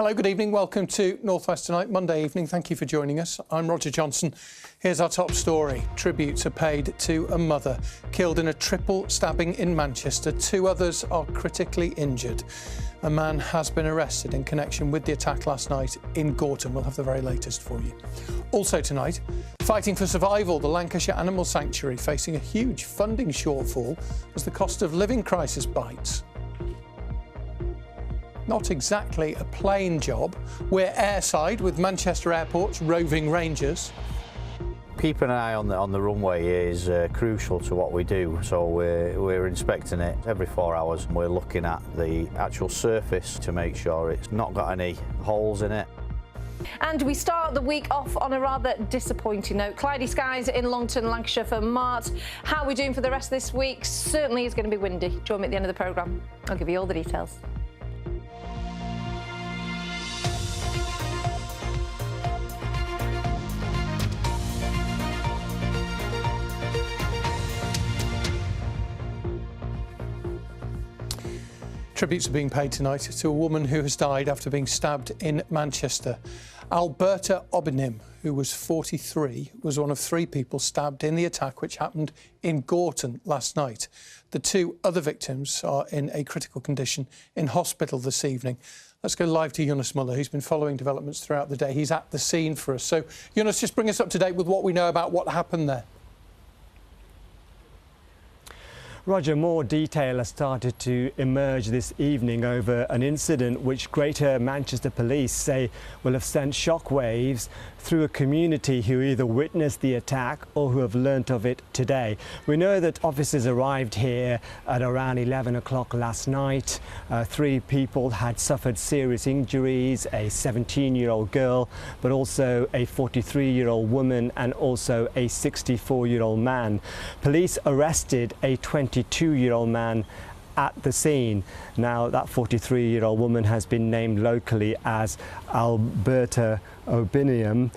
Hello, good evening. Welcome to North West Tonight, Monday evening. Thank you for joining us. I'm Roger Johnson. Here's our top story. Tributes are paid to a mother killed in a triple stabbing in Manchester. 2 others are critically injured. A man has been arrested in connection with the attack last night in Gorton. We'll have the very latest for you. Also tonight, fighting for survival, the Lancashire Animal Sanctuary facing a huge funding shortfall as the cost of living crisis bites. Not exactly a plain job. We're airside with Manchester Airport's roving rangers. Keeping an eye on the runway is crucial to what we do, so we're inspecting it every 4 hours. We're looking at the actual surface to make sure it's not got any holes in it. And we start the week off on a rather disappointing note. Cloudy skies in Longton, Lancashire for March. How are we doing for the rest of this week? Certainly is going to be windy. Join me at the end of the programme. I'll give you all the details. Tributes are being paid tonight to a woman who has died after being stabbed in Manchester. Alberta Obinim, who was 43, was one of 3 people stabbed in the attack which happened in Gorton last night. The 2 other victims are in a critical condition in hospital this evening. Let's go live to Jonas Muller, who's been following developments throughout the day. He's at the scene for us. So, Jonas, just bring us up to date with what we know about what happened there. Roger, more detail has started to emerge this evening over an incident which Greater Manchester Police say will have sent shockwaves through a community who either witnessed the attack or who have learnt of it today. We know that officers arrived here at around 11 o'clock last night. 3 people had suffered serious injuries, a 17-year-old girl, but also a 43-year-old woman and also a 64-year-old man. Police arrested a 22-year-old man at the scene. Now, that 43-year-old woman has been named locally as Alberta Obinim.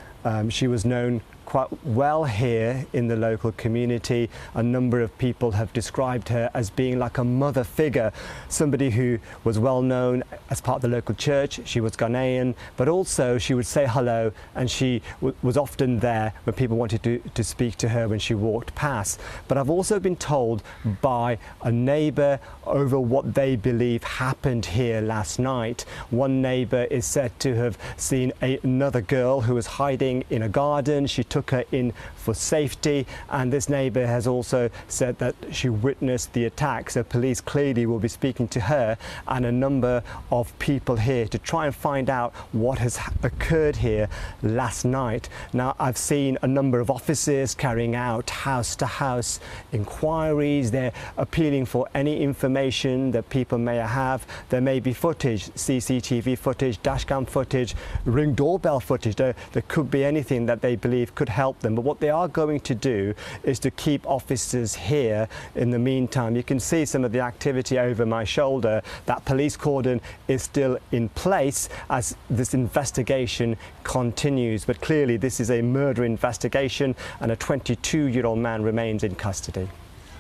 She was known quite well here in the local community. A number of people have described her as being like a mother figure, somebody who was well known as part of the local church. She was Ghanaian, but also she would say hello, and she was often there when people wanted to speak to her when she walked past. But I've also been told by a neighbour over what they believe happened here last night. One neighbour is said to have seen another girl who was hiding in a garden. She took her in for safety, and this neighbour has also said that she witnessed the attack. So police clearly will be speaking to her and a number of people here to try and find out what has occurred here last night. Now, I've seen a number of officers carrying out house-to-house inquiries. They're appealing for any information that people may have. There may be footage, CCTV footage, dashcam footage, ring doorbell footage. There could be anything that they believe could help them. But what they are going to do is to keep officers here in the meantime. You can see some of the activity over my shoulder. That police cordon is still in place as this investigation continues. But clearly this is a murder investigation, and a 22-year-old man remains in custody.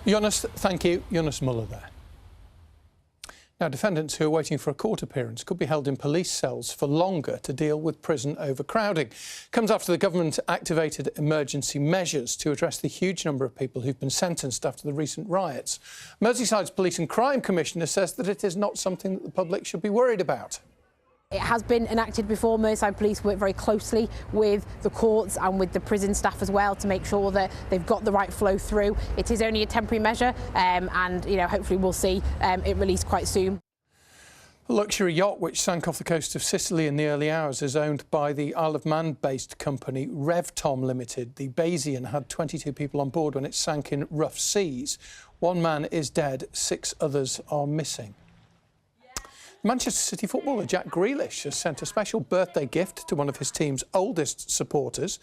Jonas, thank you. Jonas Muller there. Now, defendants who are waiting for a court appearance could be held in police cells for longer to deal with prison overcrowding. Comes after the government activated emergency measures to address the huge number of people who've been sentenced after the recent riots. Merseyside's Police and Crime Commissioner says that it is not something that the public should be worried about. It has been enacted before. Merseyside Police work very closely with the courts and with the prison staff as well to make sure that they've got the right flow through. It is only a temporary measure, and hopefully we'll see it released quite soon. A luxury yacht which sank off the coast of Sicily in the early hours is owned by the Isle of Man-based company Revtom Limited. The Bayesian had 22 people on board when it sank in rough seas. 1 man is dead, 6 others are missing. Manchester City footballer Jack Grealish has sent a special birthday gift to one of his team's oldest supporters.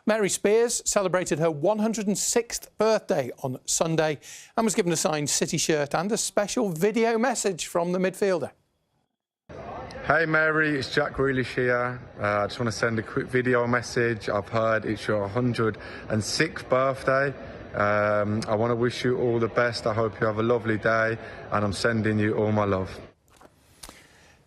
Mary Spears celebrated her 106th birthday on Sunday and was given a signed City shirt and a special video message from the midfielder. Hey Mary, it's Jack Grealish here. I just want to send a quick video message. I've heard it's your 106th birthday. I want to wish you all the best. I hope you have a lovely day, and I'm sending you all my love.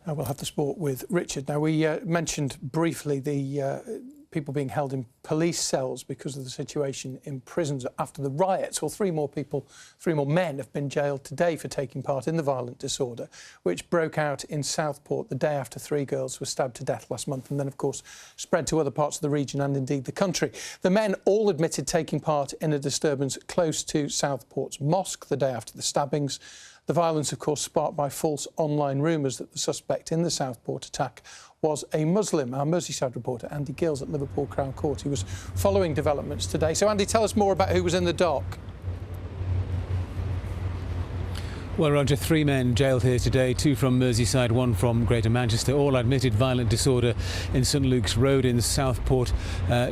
We'll have the sport with Richard. Now, we mentioned briefly the people being held in police cells because of the situation in prisons after the riots. Well, three more men have been jailed today for taking part in the violent disorder, which broke out in Southport the day after 3 girls were stabbed to death last month and then, of course, spread to other parts of the region and indeed the country. The men all admitted taking part in a disturbance close to Southport's mosque the day after the stabbings. The violence, of course, sparked by false online rumours that the suspect in the Southport attack was a Muslim. Our Merseyside reporter, Andy Gills at Liverpool Crown Court, he was following developments today. So, Andy, tell us more about who was in the dock. Well, Roger, 3 men jailed here today, 2 from Merseyside, 1 from Greater Manchester, all admitted violent disorder in St Luke's Road in Southport,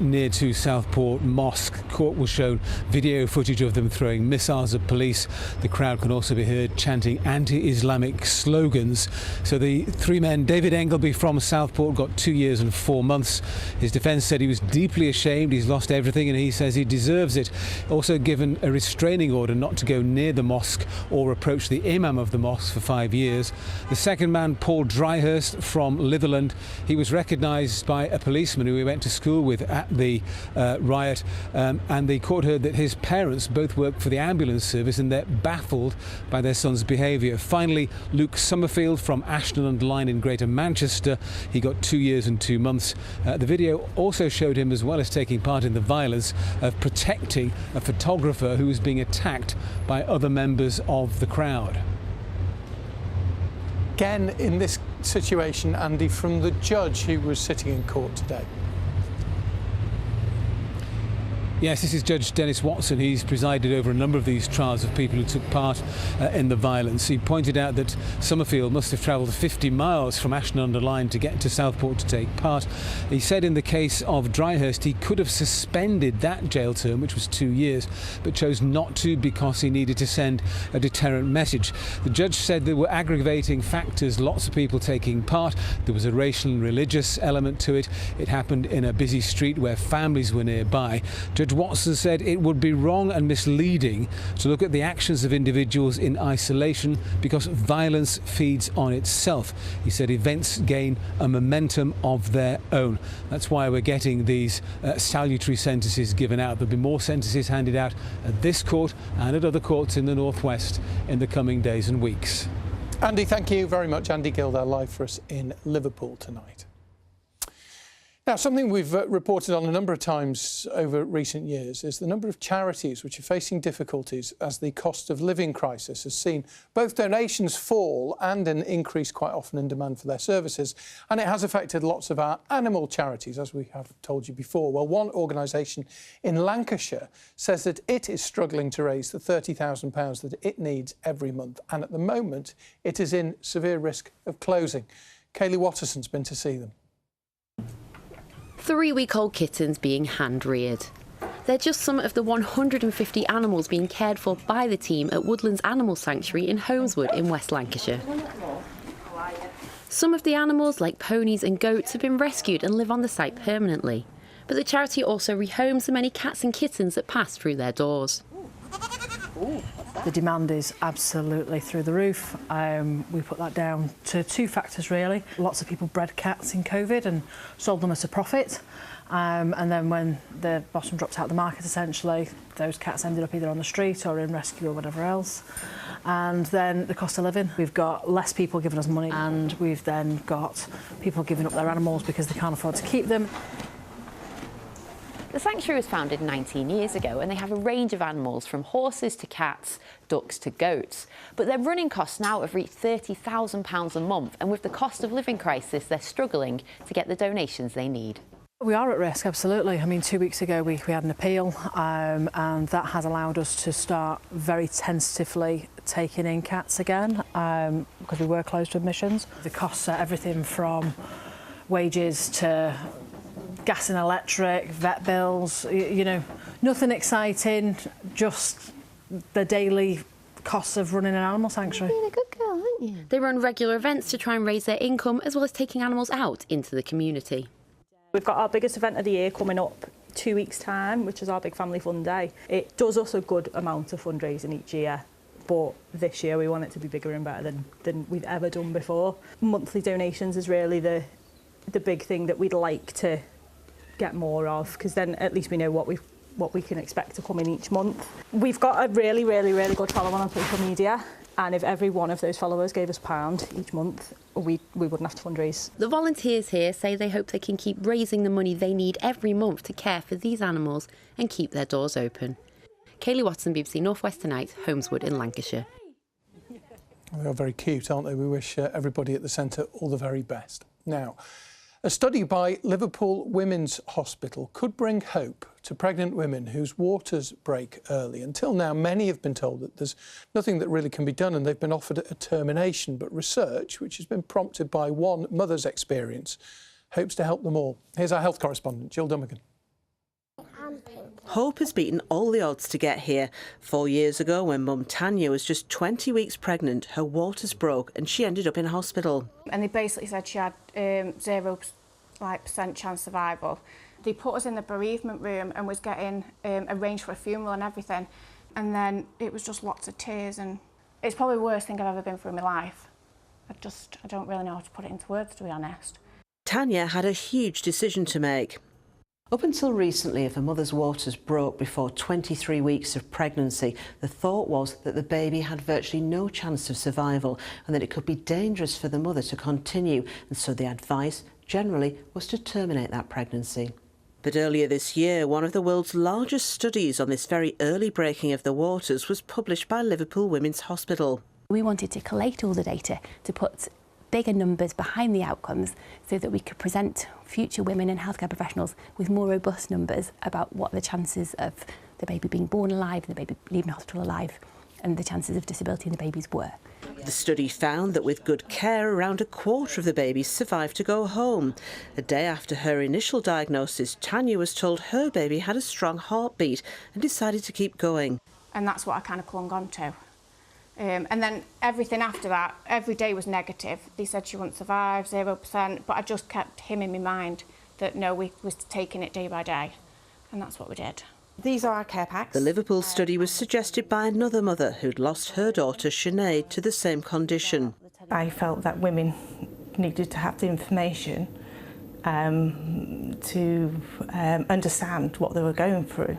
near to Southport Mosque. Court was shown video footage of them throwing missiles at police. The crowd can also be heard chanting anti-Islamic slogans. So the 3 men, David Engelby from Southport, got 2 years and 4 months. His defence said he was deeply ashamed, he's lost everything and he says he deserves it. Also given a restraining order not to go near the mosque or approach the imam of the mosque for 5 years. The second man, Paul Dryhurst from Litherland, he was recognised by a policeman who he went to school with at the riot, and the court heard that his parents both work for the ambulance service and they're baffled by their son's behaviour. Finally, Luke Summerfield from Ashton-under-Lyne in Greater Manchester, he got 2 years and 2 months. The video also showed him, as well as taking part in the violence, of protecting a photographer who was being attacked by other members of the crowd. Again, in this situation, Andy, from the judge who was sitting in court today. Yes, this is Judge Dennis Watson. He's presided over a number of these trials of people who took part in the violence. He pointed out that Summerfield must have travelled 50 miles from Ashton-under-Lyne to get to Southport to take part. He said in the case of Dryhurst he could have suspended that jail term, which was 2 years, but chose not to because he needed to send a deterrent message. The judge said there were aggravating factors, lots of people taking part. There was a racial and religious element to it. It happened in a busy street where families were nearby. Judge Watson said it would be wrong and misleading to look at the actions of individuals in isolation because violence feeds on itself. He said events gain a momentum of their own. That's why we're getting these salutary sentences given out. There'll be more sentences handed out at this court and at other courts in the Northwest in the coming days and weeks. Andy, thank you very much. Andy Gill there live for us in Liverpool tonight. Now, something we've reported on a number of times over recent years is the number of charities which are facing difficulties as the cost of living crisis has seen both donations fall and an increase quite often in demand for their services. And it has affected lots of our animal charities, as we have told you before. Well, one organisation in Lancashire says that it is struggling to raise the £30,000 that it needs every month. And at the moment, it is in severe risk of closing. Kaylee Watterson's been to see them. 3-week-old kittens being hand-reared. They're just some of the 150 animals being cared for by the team at Woodlands Animal Sanctuary in Holmeswood in West Lancashire. Some of the animals, like ponies and goats, have been rescued and live on the site permanently. But the charity also rehomes the many cats and kittens that pass through their doors. The demand is absolutely through the roof. We put that down to 2 factors, really. Lots of people bred cats in COVID and sold them at a profit. And then when the bottom dropped out of the market, essentially, those cats ended up either on the street or in rescue or whatever else. And then the cost of living. We've got less people giving us money, and we've then got people giving up their animals because they can't afford to keep them. The sanctuary was founded 19 years ago and they have a range of animals from horses to cats, ducks to goats. But their running costs now have reached £30,000 a month, and with the cost of living crisis, they're struggling to get the donations they need. We are at risk, absolutely. I mean, 2 weeks ago we had an appeal and that has allowed us to start very tentatively taking in cats again because we were closed to admissions. The costs are everything from wages to gas and electric, vet bills, you know, nothing exciting, just the daily costs of running an animal sanctuary. You're being a good girl, aren't you? They run regular events to try and raise their income, as well as taking animals out into the community. We've got our biggest event of the year coming up 2 weeks' time, which is our big family fun day. It does us a good amount of fundraising each year but this year we want it to be bigger and better than we've ever done before. Monthly donations is really the big thing that we'd like to get more of, because then at least we know what we can expect to come in each month. We've got a really good following on social media, and if every one of those followers gave us £1 each month, we wouldn't have to fundraise. The volunteers here say they hope they can keep raising the money they need every month to care for these animals and keep their doors open. Kaylee Watson, BBC North West Tonight, Holmeswood in Lancashire. They are very cute, aren't they? We wish everybody at the centre all the very best. Now, a study by Liverpool Women's Hospital could bring hope to pregnant women whose waters break early. Until now, many have been told that there's nothing that really can be done and they've been offered a termination. But research, which has been prompted by one mother's experience, hopes to help them all. Here's our health correspondent, Jill Dummigan. Hope has beaten all the odds to get here. 4 years ago, when mum Tanya was just 20 weeks pregnant, her waters broke and she ended up in hospital. And they basically said she had 0% chance survival. They put us in the bereavement room and was getting arranged for a funeral and everything. And then it was just lots of tears, and it's probably the worst thing I've ever been through in my life. I don't really know how to put it into words, to be honest. Tanya had a huge decision to make. Up until recently, if a mother's waters broke before 23 weeks of pregnancy, the thought was that the baby had virtually no chance of survival and that it could be dangerous for the mother to continue, and so the advice generally was to terminate that pregnancy. But earlier this year, one of the world's largest studies on this very early breaking of the waters was published by Liverpool Women's Hospital. We wanted to collate all the data to put bigger numbers behind the outcomes so that we could present future women and healthcare professionals with more robust numbers about what the chances of the baby being born alive, the baby leaving hospital alive, and the chances of disability in the babies were. The study found that with good care, around a quarter of the babies survived to go home. A day after her initial diagnosis, Tanya was told her baby had a strong heartbeat and decided to keep going. And that's what I kind of clung on to. And then everything after that, every day was negative. They said she wouldn't survive, 0%, but I just kept him in my mind that no, we was taking it day by day, and that's what we did. These are our care packs. The Liverpool study was suggested by another mother who'd lost her daughter Sinead to the same condition. I felt that women needed to have the information to understand what they were going through.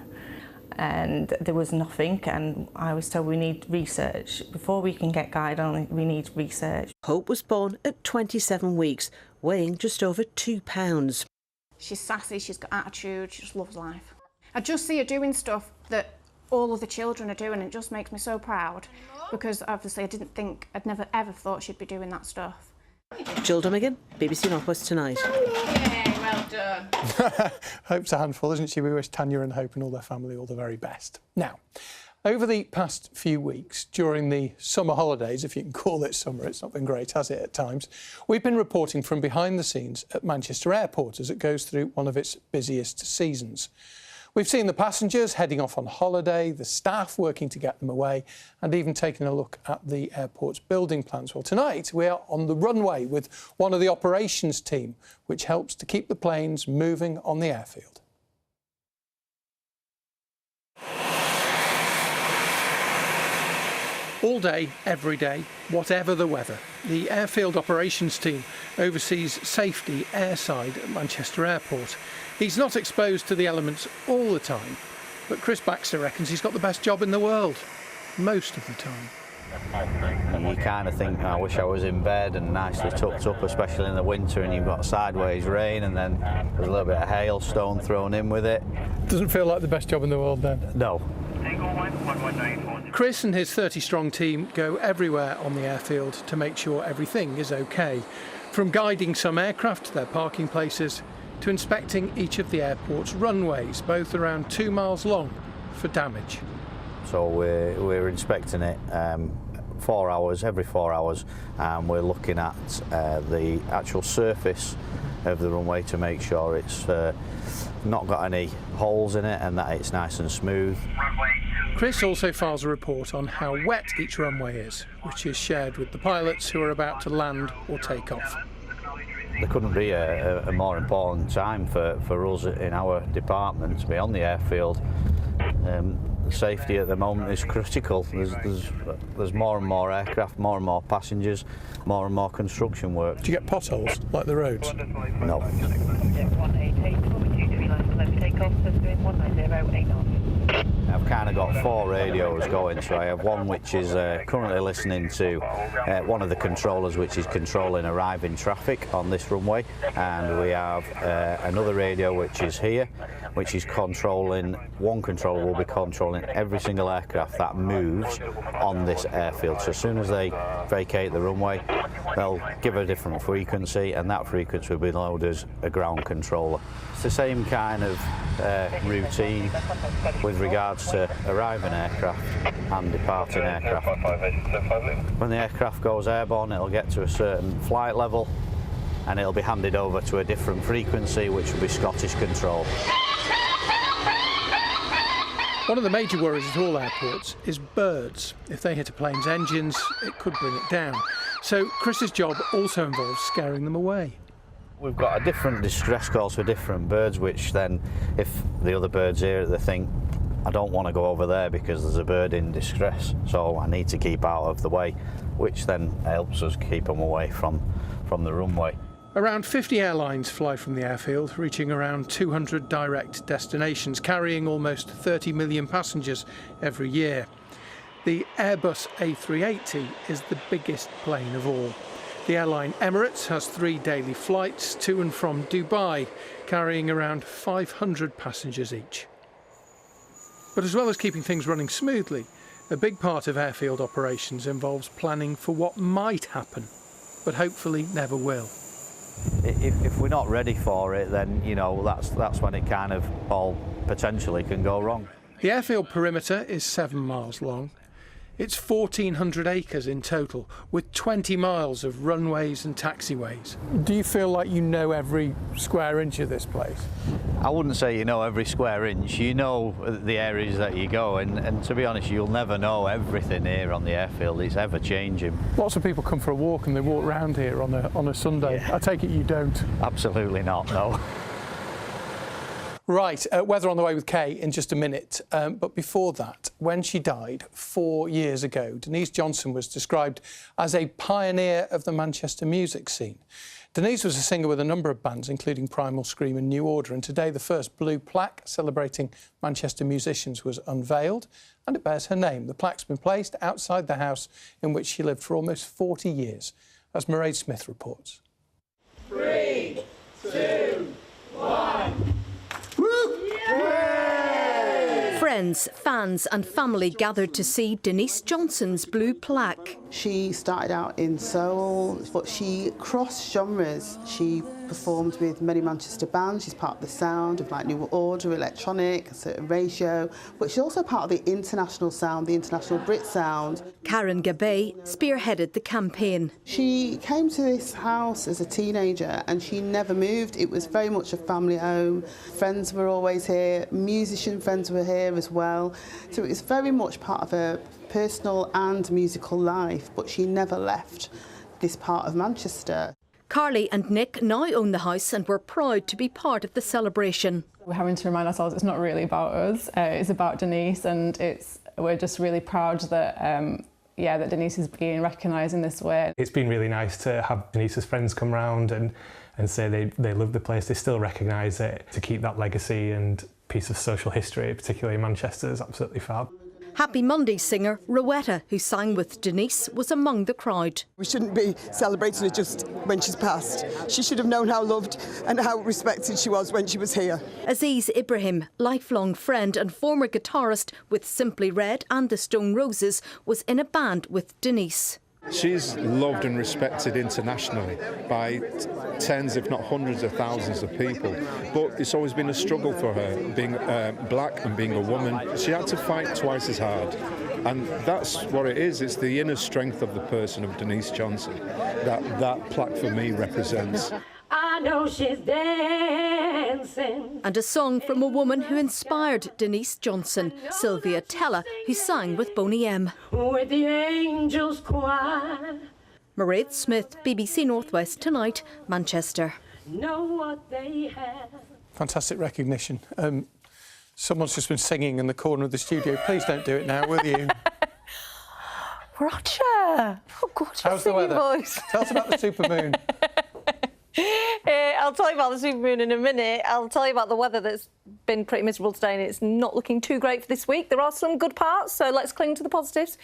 And there was nothing, and I was told we need research. Before we can get guidance, we need research. Hope was born at 27 weeks, weighing just over 2 pounds. She's sassy, she's got attitude, she just loves life. I just see her doing stuff that all of the children are doing, and it just makes me so proud, because obviously I'd never ever thought she'd be doing that stuff. Jill Dummigan, BBC North West Tonight. Yay, well done. Hope's a handful, isn't she? We wish Tanya and Hope and all their family all the very best. Now, over the past few weeks, during the summer holidays, if you can call it summer, it's not been great, has it, at times, we've been reporting from behind the scenes at Manchester Airport as it goes through one of its busiest seasons. We've seen the passengers heading off on holiday, the staff working to get them away, and even taking a look at the airport's building plans. Well, tonight we are on the runway with one of the operations team, which helps to keep the planes moving on the airfield. All day, every day, whatever the weather, the airfield operations team oversees safety airside at Manchester Airport. He's not exposed to the elements all the time, but Chris Baxter reckons he's got the best job in the world, most of the time. You kind of think, I wish I was in bed and nicely tucked up, especially in the winter, and you've got sideways rain and then there's a little bit of hailstone thrown in with it. Doesn't feel like the best job in the world then? No. Chris and his 30-strong team go everywhere on the airfield to make sure everything is OK. From guiding some aircraft to their parking places, to inspecting each of the airport's runways, both around 2 miles long, for damage. So we're inspecting it 4 hours, every 4 hours, and we're looking at the actual surface of the runway to make sure it's not got any holes in it and that it's nice and smooth. Chris also files a report on how wet each runway is, which is shared with the pilots who are about to land or take off. There couldn't be a more important time for us in our department to be on the airfield. safety at the moment is critical. There's more and more aircraft, more and more passengers, more and more construction work. Do you get potholes like the roads? No. I've kind of got 4 radios going, so I have one which is currently listening to one of the controllers which is controlling arriving traffic on this runway, and we have another radio which is here, which is controlling, one controller will be controlling every single aircraft that moves on this airfield. So as soon as they vacate the runway, they'll give a different frequency, and that frequency will be loaded as a ground controller. It's the same kind of routine with regards to arriving aircraft and departing aircraft. When the aircraft goes airborne, it'll get to a certain flight level and it'll be handed over to a different frequency, which will be Scottish control. One of the major worries at all airports is birds. If they hit a plane's engines, it could bring it down. So Chris's job also involves scaring them away. We've got a different distress calls for different birds, which then, if the other bird's here, they think, I don't want to go over there because there's a bird in distress, so I need to keep out of the way, which then helps us keep them away from the runway. Around 50 airlines fly from the airfield, reaching around 200 direct destinations, carrying almost 30 million passengers every year. The Airbus A380 is the biggest plane of all. The airline Emirates has 3 daily flights to and from Dubai, carrying around 500 passengers each. But as well as keeping things running smoothly, a big part of airfield operations involves planning for what might happen, but hopefully never will. If we're not ready for it, then, you know, that's when it kind of all potentially can go wrong. The airfield perimeter is 7 miles long. It's 1,400 acres in total, with 20 miles of runways and taxiways. Do you feel like you know every square inch of this place? I wouldn't say you know every square inch. You know the areas that you go, and to be honest, you'll never know everything here on the airfield. It's ever changing. Lots of people come for a walk and they walk around here on a Sunday. Yeah. I take it you don't? Absolutely not, no. Right, weather on the way with Kay in just a minute. But before that, when she died 4 years ago, Denise Johnson was described as a pioneer of the Manchester music scene. Denise was a singer with a number of bands, including Primal Scream and New Order, and today the first blue plaque celebrating Manchester musicians was unveiled, and it bears her name. The plaque's been placed outside the house in which she lived for almost 40 years, as Mairead Smith reports. 3, 2, 1... Friends, fans and family gathered to see Denise Johnson's blue plaque. She started out in soul, but she crossed genres. She performed with many Manchester bands. She's part of the sound of like New Order, electronic, a certain ratio, but she's also part of the international sound, the international Brit sound. Karen Gabay spearheaded the campaign. She came to this house as a teenager and she never moved. It was very much a family home. Friends were always here, musician friends were here as well. So it was very much part of her personal and musical life, but she never left this part of Manchester. Carly and Nick now own the house and were proud to be part of the celebration. We're having to remind ourselves it's not really about us, it's about Denise, and we're just really proud that that Denise is being recognised in this way. It's been really nice to have Denise's friends come round and say they love the place, they still recognise it. To keep that legacy and piece of social history, particularly in Manchester, is absolutely fab. Happy Monday singer Rowetta, who sang with Denise, was among the crowd. We shouldn't be celebrating it just when she's passed. She should have known how loved and how respected she was when she was here. Aziz Ibrahim, lifelong friend and former guitarist with Simply Red and the Stone Roses, was in a band with Denise. She's loved and respected internationally by tens, if not hundreds of thousands of people. But it's always been a struggle for her, being black and being a woman. She had to fight twice as hard. And that's what it is. It's the inner strength of the person of Denise Johnson that plaque for me represents. I know she's dancing. And a song from a woman who inspired Denise Johnson, Sylvia Tella, who sang with Boney M. With the angels choir. Mairead Smith, BBC Northwest Tonight, Manchester. Know what they have. Fantastic recognition. Someone's just been singing in the corner of the studio. Please don't do it now, will you? Roger! Oh, gorgeous How's the weather? voice. Tell us about the supermoon. I'll tell you about the supermoon in a minute. I'll tell you about the weather that's been pretty miserable today, and it's not looking too great for this week. There are some good parts, so let's cling to the positives.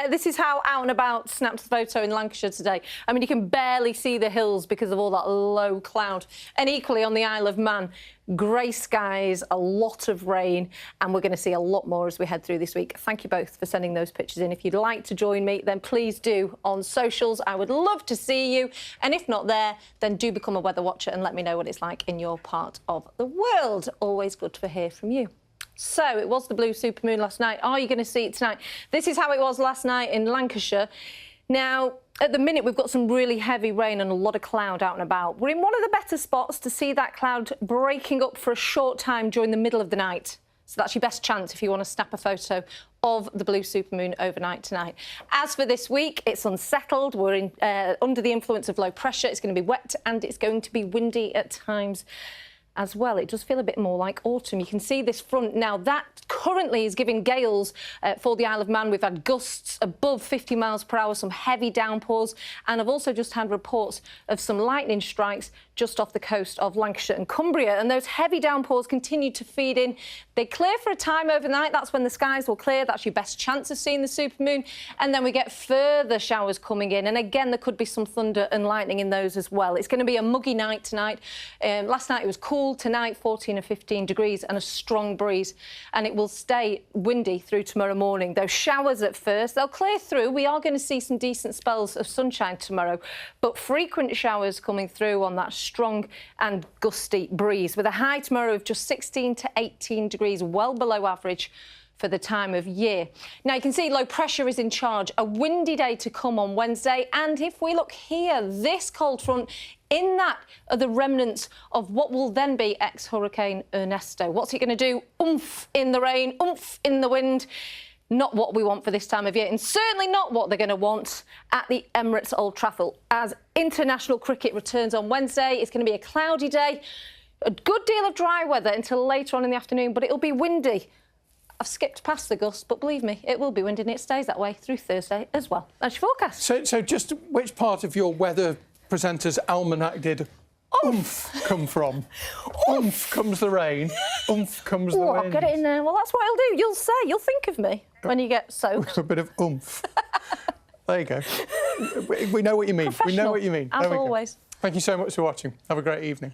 This is how Out and About snapped the photo in Lancashire today. I mean, you can barely see the hills because of all that low cloud. And equally on the Isle of Man, grey skies, a lot of rain, and we're going to see a lot more as we head through this week. Thank you both for sending those pictures in. If you'd like to join me, then please do on socials. I would love to see you. And if not there, then do become a weather watcher and let me know what it's like in your part of the world. Always good to hear from you. So it was the blue supermoon last night. Are you going to see it tonight? This is how it was last night in Lancashire. Now, at the minute, we've got some really heavy rain and a lot of cloud out and about. We're in one of the better spots to see that cloud breaking up for a short time during the middle of the night. So that's your best chance if you want to snap a photo of the blue supermoon overnight tonight. As for this week, it's unsettled. We're under the influence of low pressure. It's going to be wet and it's going to be windy at times as well. It does feel a bit more like autumn. You can see this front now. That currently is giving gales for the Isle of Man. We've had gusts above 50 miles per hour, some heavy downpours, and I've also just had reports of some lightning strikes just off the coast of Lancashire and Cumbria, and those heavy downpours continue to feed in. They clear for a time overnight. That's when the skies will clear. That's your best chance of seeing the supermoon, and then we get further showers coming in, and again there could be some thunder and lightning in those as well. It's going to be a muggy night tonight. Last night it was cool. Tonight 14 or 15 degrees and a strong breeze, and it will stay windy through tomorrow morning. Those showers at first, they'll clear through. We are going to see some decent spells of sunshine tomorrow, but frequent showers coming through on that strong and gusty breeze, with a high tomorrow of just 16 to 18 degrees, well below average for the time of year. Now, you can see low pressure is in charge. A windy day to come on Wednesday, and if we look here, this cold front, in that are the remnants of what will then be ex-Hurricane Ernesto. What's it going to do? Oomph in the rain, oomph in the wind. Not what we want for this time of year, and certainly not what they're going to want at the Emirates Old Trafford. As international cricket returns on Wednesday, it's going to be a cloudy day, a good deal of dry weather until later on in the afternoon, but it'll be windy. I've skipped past the gusts, but believe me, it will be windy and it stays that way through Thursday as well. That's your forecast. So just which part of your weather presenter's almanac did oomph come from? Oomph comes the rain, oomph comes the wind. I'll get it in there. Well, that's what I'll do. You'll say, you'll think of me when you get soaked. A bit of oomph. There you go. We know what you mean. We know what you mean. As always. Thank you so much for watching. Have a great evening.